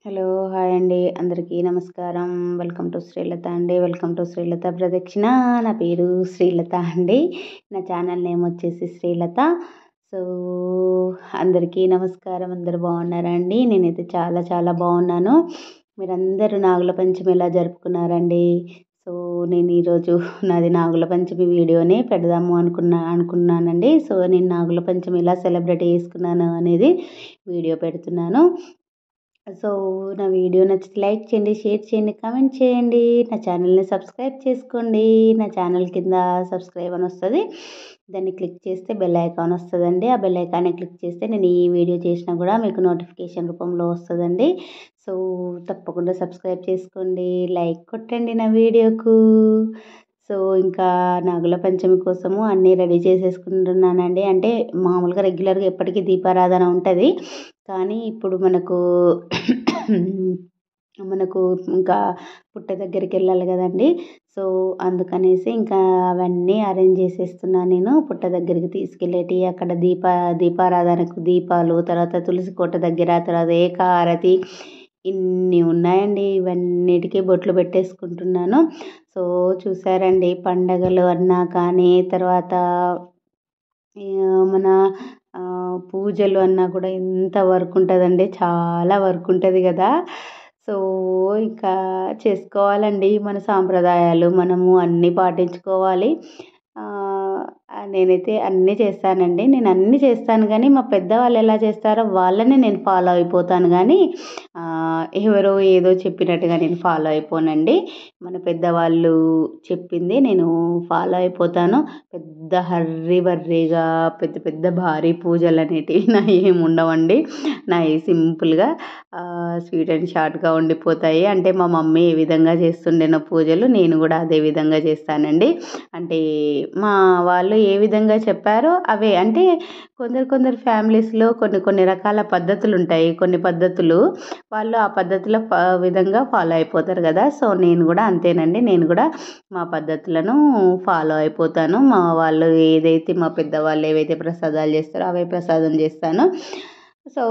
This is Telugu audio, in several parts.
హలో హాయ్ అండి అందరికీ నమస్కారం. వెల్కమ్ టు శ్రీలత అండి. వెల్కమ్ టు శ్రీలత ప్రదక్షిణ. నా పేరు శ్రీలత అండి. నా ఛానల్ నేమ్ వచ్చేసి శ్రీలత. సో అందరికీ నమస్కారం. అందరు బాగున్నారా అండి? నేనైతే చాలా చాలా బాగున్నాను. మీరందరూ నాగుల పంచమి ఎలా జరుపుకున్నారండి? సో నేను ఈరోజు నాది నాగుల పంచమి వీడియోనే పెడదాము అనుకున్నానండి. సో నేను నాగుల పంచమి ఎలా సెలబ్రేట్ చేసుకున్నాను అనేది వీడియో పెడుతున్నాను. సో నా వీడియో నచ్చితే లైక్ చేయండి, షేర్ చేయండి, కామెంట్ చేయండి. నా ఛానల్ని సబ్స్క్రైబ్ చేసుకోండి. నా ఛానల్ కింద సబ్స్క్రైబ్ అని వస్తుంది, దాన్ని క్లిక్ చేస్తే బెల్ ఐకాన్ వస్తుందండి. ఆ బెల్ ఐకాన్ని క్లిక్ చేస్తే నేను ఈ వీడియో చేసినా కూడా మీకు నోటిఫికేషన్ రూపంలో వస్తుందండి. సో తప్పకుండా సబ్స్క్రైబ్ చేసుకోండి, లైక్ కొట్టండి నా వీడియోకు. సో ఇంకా నాగుల పంచమి కోసము అన్నీ రెడీ చేసేసుకుంటున్నానండి. అంటే మామూలుగా రెగ్యులర్గా ఎప్పటికీ దీపారాధన ఉంటుంది, కానీ ఇప్పుడు మనకు ఇంకా పుట్ట దగ్గరికి వెళ్ళాలి కదండి. సో అందుకనేసి ఇంకా అవన్నీ అరేంజ్ చేసేస్తున్నాను నేను. పుట్ట దగ్గరికి తీసుకెళ్ళేటి అక్కడ దీపారాధనకు దీపాలు, తర్వాత తులసి కోట దగ్గర, తర్వాత ఏకాహారతి, ఇన్ని ఉన్నాయండి. ఇవన్నిటికీ బొట్లు పెట్టేసుకుంటున్నాను. సో చూసారండి, పండగలు అన్నా కానీ తర్వాత మన పూజలు అన్నా కూడా ఎంత వర్క్ ఉంటుందండి, చాలా వర్క్ ఉంటుంది కదా. సో ఇంకా చేసుకోవాలండి, మన సాంప్రదాయాలు మనము అన్నీ పాటించుకోవాలి. నేనైతే అన్నీ చేస్తానండి. నేను అన్నీ చేస్తాను, కానీ మా పెద్దవాళ్ళు ఎలా చేస్తారో వాళ్ళని నేను ఫాలో అయిపోతాను, కానీ ఎవరో ఏదో చెప్పినట్టుగా నేను ఫాలో అయిపోనండి. మన పెద్దవాళ్ళు చెప్పింది నేను ఫాలో అయిపోతాను. పెద్ద హర్రీ పెద్ద పెద్ద భారీ పూజలు అనేటివి నా ఏమి ఉండవండి. నా సింపుల్గా స్వీట్ అండ్ షార్ట్గా ఉండిపోతాయి. అంటే మా మమ్మీ ఏ విధంగా చేస్తుండేనో పూజలు నేను కూడా అదే విధంగా చేస్తానండి. అంటే మా వాళ్ళు ఏ విధంగా చెప్పారో అవే. అంటే కొందరు ఫ్యామిలీస్లో కొన్ని రకాల పద్ధతులు ఉంటాయి. కొన్ని పద్ధతులు వాళ్ళు ఆ పద్ధతుల విధంగా ఫాలో అయిపోతారు కదా. సో నేను కూడా అంతేనండి. నేను కూడా మా పద్ధతులను ఫాలో అయిపోతాను. మా వాళ్ళు ఏదైతే మా పెద్దవాళ్ళు ఏవైతే ప్రసాదాలు చేస్తారో అవే ప్రసాదం చేస్తాను. సో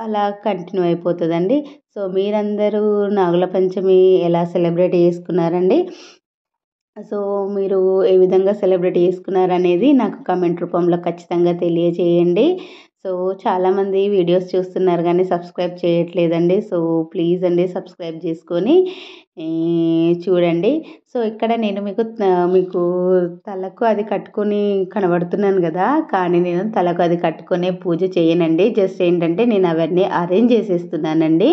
అలా కంటిన్యూ అయిపోతుందండి. సో మీరందరూ నాగుల పంచమి ఎలా సెలబ్రేట్ చేసుకున్నారండి? సో మీరు ఏ విధంగా సెలబ్రేట్ చేసుకున్నారనేది నాకు కామెంట్ రూపంలో ఖచ్చితంగా తెలియజేయండి. సో చాలామంది వీడియోస్ చూస్తున్నారు కానీ సబ్స్క్రైబ్ చేయట్లేదండి. సో ప్లీజ్ అండి సబ్స్క్రైబ్ చేసుకొని చూడండి. సో ఇక్కడ నేను మీకు తలకు అది కట్టుకొని కనబడుతున్నాను కదా, కానీ నేను తలకు అది కట్టుకునే పూజ చేయనండి. జస్ట్ ఏంటంటే నేను అవన్నీ అరేంజ్ చేసేస్తున్నానండి.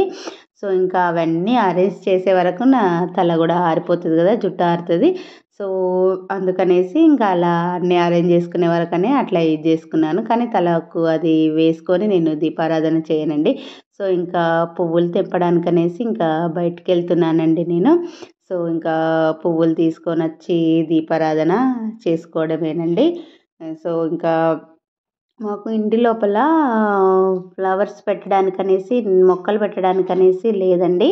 సో ఇంకా అవన్నీ అరేంజ్ చేసే వరకు నా తల కూడా ఆరిపోతుంది కదా, జుట్టు ఆరుతుంది. సో అందుకనేసి ఇంకా అలా అన్నీ అరేంజ్ చేసుకునే వరకనే అట్లా ఇది చేసుకున్నాను, కానీ తలకు అది వేసుకొని నేను దీపారాధన చేయనండి. సో ఇంకా పువ్వులు తెంపడానికి అనేసి ఇంకా బయటికి వెళ్తున్నానండి నేను. సో ఇంకా పువ్వులు తీసుకొని వచ్చి దీపారాధన చేసుకోవడమేనండి. సో ఇంకా మాకు ఇంటి లోపల ఫ్లవర్స్ పెట్టడానికనేసి, మొక్కలు పెట్టడానికనేసి లేదండి.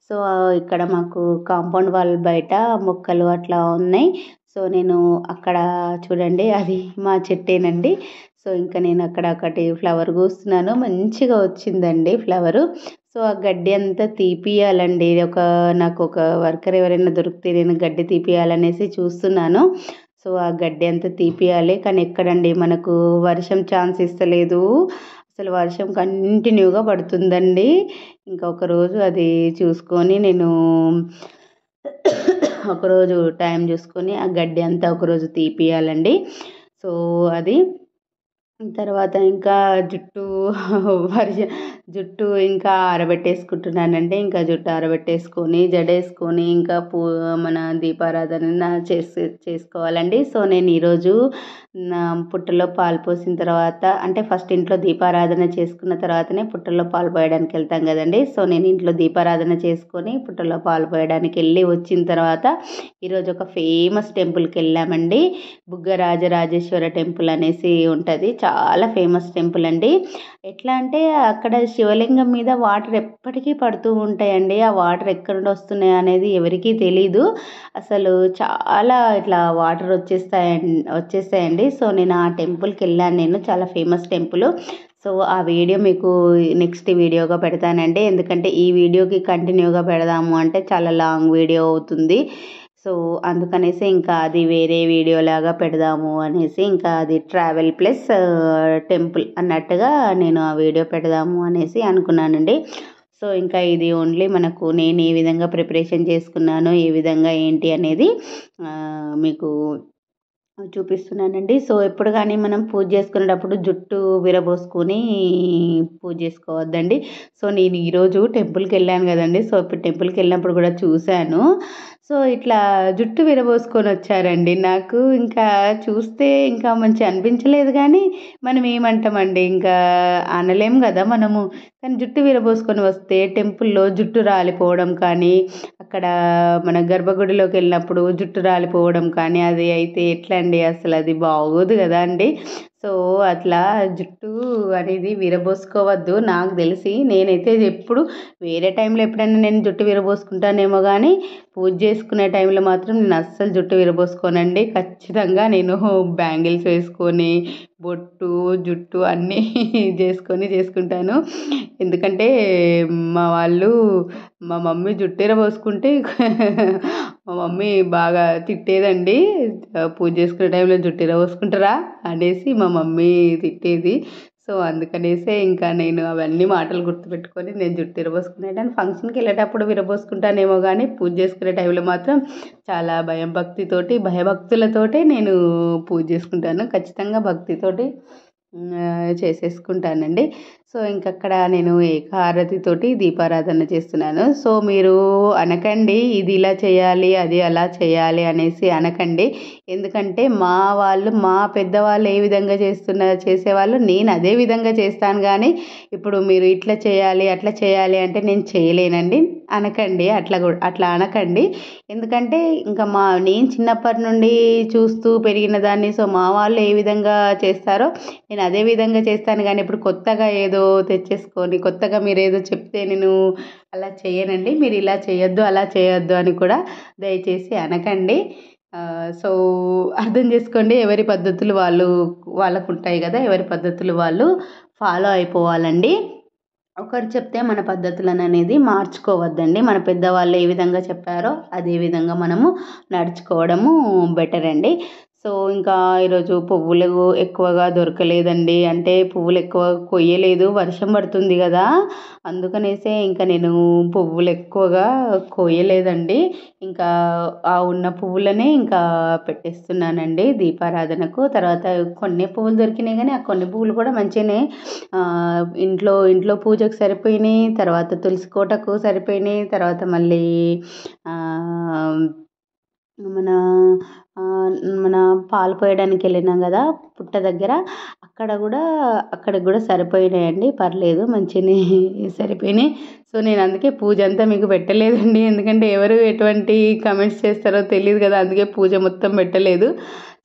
సో ఇక్కడ మాకు కాంపౌండ్ వాల్ బయట మొక్కలు అట్లా ఉన్నాయి. సో నేను అక్కడ చూడండి, అది మా చెట్టేనండి. సో ఇంకా నేను అక్కడ ఒకటి ఫ్లవర్ కోస్తున్నాను, మంచిగా వచ్చిందండి ఫ్లవరు. సో ఆ గడ్డి అంతా తీపియాలండి. నాకు ఒక వర్కర్ ఎవరైనా దొరికితే నేను గడ్డి తీపియాలనేసి చూస్తున్నాను. సో ఆ గడ్డి అంతా తీపియాలి, కానీ ఎక్కడండి మనకు వర్షం ఛాన్స్ ఇస్తలేదు. అసలు వర్షం కంటిన్యూగా పడుతుందండి. ఇంకా ఒకరోజు అది చూసుకొని నేను ఒకరోజు టైం చూసుకొని ఆ గడ్డి అంతా ఒకరోజు తీపియాలండి. సో అది తర్వాత ఇంకా జుట్టు ఇంకా ఆరబెట్టేసుకుంటున్నానంటే, ఇంకా జుట్టు ఆరబెట్టేసుకొని జడేసుకొని ఇంకా మన దీపారాధన చేసుకోవాలండి. సో నేను ఈరోజు నా పుట్టలో పాలు పోసిన తర్వాత, అంటే ఫస్ట్ ఇంట్లో దీపారాధన చేసుకున్న తర్వాతనే పుట్టలో పాలు పోయడానికి వెళ్తాం కదండి. సో నేను ఇంట్లో దీపారాధన చేసుకొని పుట్టలో పాలు పోయడానికి వెళ్ళి వచ్చిన తర్వాత ఈరోజు ఒక ఫేమస్ టెంపుల్కి వెళ్ళామండి. బుగ్గ రాజరాజేశ్వర టెంపుల్ అనేసి ఉంటుంది, చాలా ఫేమస్ టెంపుల్ అండి. ఎట్లా అంటే అక్కడ శివలింగం మీద వాటర్ ఎప్పటికీ పడుతూ ఉంటాయండి. ఆ వాటర్ ఎక్కడ నుండి వస్తున్నాయి అనేది ఎవరికీ తెలీదు. అసలు చాలా ఇట్లా వాటర్ వచ్చేస్తాయండి. సో నేను ఆ టెంపుల్కి వెళ్ళాను, నేను చాలా ఫేమస్ టెంపుల్. సో ఆ వీడియో మీకు నెక్స్ట్ వీడియోగా పెడతానండి. ఎందుకంటే ఈ వీడియోకి కంటిన్యూగా పెడదాము అంటే చాలా లాంగ్ వీడియో అవుతుంది. సో అందుకనేసి ఇంకా అది వేరే వీడియోలాగా పెడదాము అనేసి ఇంకా అది ట్రావెల్ ప్లస్ టెంపుల్ అన్నట్టుగా నేను ఆ వీడియో పెడదాము అనేసి అనుకున్నానండి. సో ఇంకా ఇది ఓన్లీ మనకు నేను ఏ విధంగా ప్రిపరేషన్ చేసుకున్నానో ఏ విధంగా ఏంటి అనేది మీకు చూపిస్తున్నానండి. సో ఎప్పుడు కానీ మనం పూజ చేసుకునేటప్పుడు జుట్టు విరబోసుకొని పూజ చేసుకోవద్దండి. సో నేను ఈరోజు టెంపుల్కి వెళ్ళాను కదండి. సో ఇప్పుడు టెంపుల్కి వెళ్ళినప్పుడు కూడా చూశాను. సో ఇట్లా జుట్టు విరబోసుకొని వచ్చారండి. నాకు ఇంకా చూస్తే ఇంకా మంచిగా అనిపించలేదు కానీ మనం ఏమంటామండి ఇంకా అనలేం కదా మనము. కానీ జుట్టు విరబోసుకొని వస్తే టెంపుల్లో జుట్టు రాలిపోవడం కానీ అక్కడ మన గర్భగుడిలోకి వెళ్ళినప్పుడు జుట్టు రాలిపోవడం కానీ అది అయితే ఎట్లా అండి, అసలు అది బాగోదు కదా అండి. సో అట్లా జుట్టు అనేది విరబోసుకోవద్దు నాకు తెలిసి. నేనైతే ఎప్పుడు వేరే టైంలో ఎప్పుడైనా నేను జుట్టు విరబోసుకుంటానేమో కానీ పూజ చేసుకునే టైంలో మాత్రం నేను అస్సలు జుట్టు విరబోసుకోనండి. ఖచ్చితంగా నేను బ్యాంగిల్స్ వేసుకొని బొట్టు జుట్టు అన్నీ చేసుకుంటాను. ఎందుకంటే మా మమ్మీ జుట్టు విరబోసుకుంటే మా మమ్మీ బాగా తిట్టేదండి. పూజ చేసుకునే టైంలో జుట్టు విరబోసుకుంటారా అనేసి మా మమ్మీ తిట్టేది. సో అందుకనేసే ఇంకా నేను అవన్నీ మాటలు గుర్తుపెట్టుకొని నేను జుట్టు విరబోసుకునేటాను. ఫంక్షన్కి వెళ్ళేటప్పుడు విరబోసుకుంటానేమో కానీ పూజ చేసుకునే టైంలో మాత్రం చాలా భయభక్తులతోటే నేను పూజ చేసుకుంటాను. ఖచ్చితంగా భక్తితోటి చేసేసుకుంటానండి. సో ఇంకక్కడ నేను ఏకాహారతితోటి దీపారాధన చేస్తున్నాను. సో మీరు అనకండి ఇది ఇలా చేయాలి అది అలా చేయాలి అనేసి అనకండి. ఎందుకంటే మా పెద్దవాళ్ళు ఏ విధంగా చేసేవాళ్ళు నేను అదే విధంగా చేస్తాను. కానీ ఇప్పుడు మీరు ఇట్లా చేయాలి అట్లా చేయాలి అంటే నేను చేయలేనండి అనకండి. అట్లా అనకండి. ఎందుకంటే ఇంకా నేను చిన్నప్పటి నుండి చూస్తూ పెరిగిన దాన్ని. సో మా వాళ్ళు ఏ విధంగా చేస్తారో నేను అదే విధంగా చేస్తాను. కానీ ఇప్పుడు కొత్తగా ఏదో తెచ్చేసుకొని కొత్తగా మీరు ఏదో చెప్తే నేను అలా చేయనండి. మీరు ఇలా చేయొద్దు అలా చేయొద్దు అని కూడా దయచేసి అనకండి. సో అర్థం చేసుకోండి. ఎవరి పద్ధతులు వాళ్ళకు ఉంటాయి కదా. ఎవరి పద్ధతులు వాళ్ళు ఫాలో అయిపోవాలండి. ఒకరు చెప్తే మన పద్ధతులను అనేది మార్చుకోవద్దండి. మన పెద్దవాళ్ళు ఏ విధంగా చెప్పారో అదే విధంగా మనము నడుచుకోవడము బెటర్ అండి. సో ఇంకా ఈరోజు పువ్వులు ఎక్కువగా దొరకలేదండి. అంటే పువ్వులు ఎక్కువ కొయ్యలేదు, వర్షం పడుతుంది కదా. అందుకనేసే ఇంకా నేను పువ్వులు ఎక్కువగా కొయ్యలేదండి. ఇంకా ఆ ఉన్న పువ్వులనే ఇంకా పెట్టేస్తున్నానండి దీపారాధనకు. తర్వాత కొన్ని పువ్వులు దొరికినాయి కానీ ఆ కొన్ని పువ్వులు కూడా మంచిగానే ఇంట్లో పూజకు సరిపోయినాయి. తర్వాత తులసి కోటకు సరిపోయినాయి. తర్వాత మళ్ళీ మన మన పాలు పోయడానికి వెళ్ళినాం కదా పుట్ట దగ్గర, అక్కడికి కూడా సరిపోయినాయండి. పర్లేదు మంచిగానే సరిపోయినాయి. సో నేను అందుకే పూజ అంతా మీకు పెట్టలేదండి. ఎందుకంటే ఎవరు ఎటువంటి కమెంట్స్ చేస్తారో తెలియదు కదా. అందుకే పూజ మొత్తం పెట్టలేదు.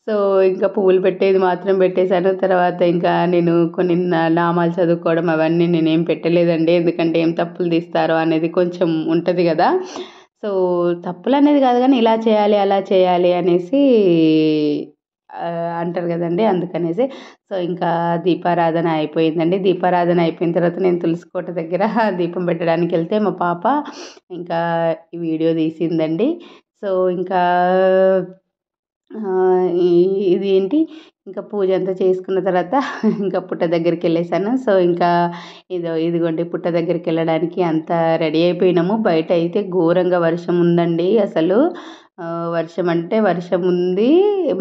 సో ఇంకా పువ్వులు పెట్టేది మాత్రం పెట్టేశాను. తర్వాత ఇంకా నేను కొన్ని నామాలు చదువుకోవడం అవన్నీ నేనేం పెట్టలేదండి. ఎందుకంటే ఏం తప్పులు తీస్తారో అనేది కొంచెం ఉంటుంది కదా. సో తప్పులు అనేది కాదు కానీ ఇలా చేయాలి అలా చేయాలి అనేసి అంటారు కదండి. అందుకనేసి సో ఇంకా దీపారాధన అయిపోయిందండి. దీపారాధన అయిపోయిన తర్వాత నేను తులసి కోట దగ్గర దీపం పెట్టడానికి వెళ్తే మా పాప ఇంకా ఈ వీడియో తీసిందండి. సో ఇంకా ఇది ఏంటి ఇంకా పూజ అంతా చేసుకున్న తర్వాత ఇంకా పుట్ట దగ్గరికి వెళ్ళేసాను. సో ఇంకా ఇదిగోండి పుట్ట దగ్గరికి వెళ్ళడానికి అంతా రెడీ అయిపోయినాము. బయట అయితే ఘోరంగా వర్షం ఉందండి. అసలు వర్షం అంటే వర్షం ఉంది.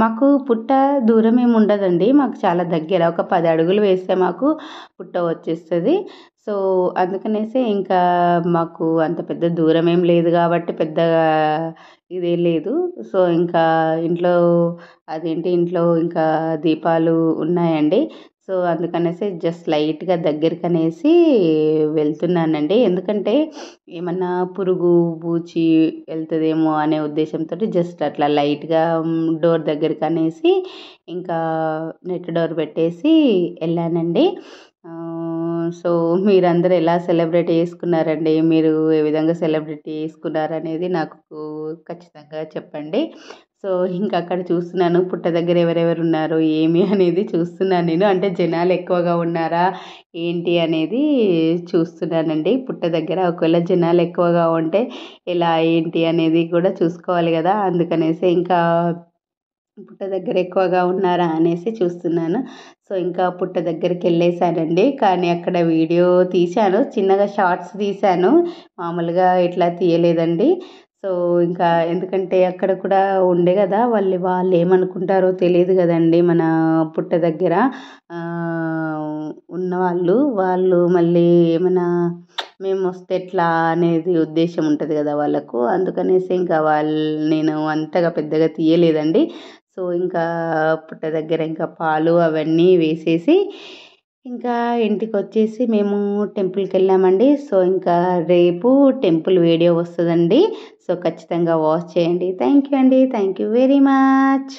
మాకు పుట్ట దూరం ఏమి ఉండదండి. మాకు చాలా దగ్గర, ఒక 10 అడుగులు వేస్తే మాకు పుట్ట వచ్చేస్తుంది. సో అందుకనేసి ఇంకా మాకు అంత పెద్ద దూరం ఏం లేదు కాబట్టి పెద్దగా ఇదేం లేదు. సో ఇంకా ఇంట్లో ఇంకా దీపాలు ఉన్నాయండి. సో అందుకనేసి జస్ట్ లైట్గా దగ్గరికి వెళ్తున్నానండి. ఎందుకంటే ఏమన్నా పురుగు పూచి వెళ్తుందేమో అనే ఉద్దేశంతో జస్ట్ అట్లా లైట్గా డోర్ దగ్గరికి ఇంకా నెట్ డోర్ పెట్టేసి వెళ్ళానండి. సో మీరందరూ ఎలా సెలబ్రేట్ చేసుకున్నారండి? మీరు ఏ విధంగా సెలబ్రేట్ చేసుకున్నారనేది నాకు ఖచ్చితంగా చెప్పండి. సో ఇంకా అక్కడ చూస్తున్నాను పుట్ట దగ్గర ఎవరెవరు ఉన్నారు ఏమి అనేది చూస్తున్నాను నేను. అంటే జనాలు ఎక్కువగా ఉన్నారా ఏంటి అనేది చూస్తున్నానండి పుట్ట దగ్గర. ఒకవేళ జనాలు ఎక్కువగా ఉంటే ఎలా ఏంటి అనేది కూడా చూసుకోవాలి కదా, అందుకనేసి ఇంకా పుట్ట దగ్గర ఎక్కువగా ఉన్నారా అనేసి చూస్తున్నాను. సో ఇంకా పుట్ట దగ్గరికి వెళ్ళేసానండి. కానీ అక్కడ వీడియో తీశాను, చిన్నగా షార్ట్స్ తీశాను, మామూలుగా ఇట్లా తీయలేదండి. సో ఇంకా ఎందుకంటే అక్కడ కూడా ఉండే కదా, వాళ్ళు ఏమనుకుంటారో తెలియదు కదండి మన పుట్ట దగ్గర వాళ్ళు మళ్ళీ ఏమైనా మేము వస్తే ఎట్లా అనేది ఉద్దేశం ఉంటుంది కదా వాళ్ళకు, అందుకనేసి ఇంకా నేను అంతగా పెద్దగా తీయలేదండి. సో ఇంకా పుట్ట దగ్గర ఇంకా పాలు అవన్నీ వేసేసి ఇంకా ఇంటికి వచ్చేసి మేము టెంపుల్కి వెళ్ళామండి. సో ఇంకా రేపు టెంపుల్ వీడియో వస్తుందండి. సో ఖచ్చితంగా వాచ్ చేయండి. థ్యాంక్ యూ అండి, థ్యాంక్ యూ వెరీ మచ్.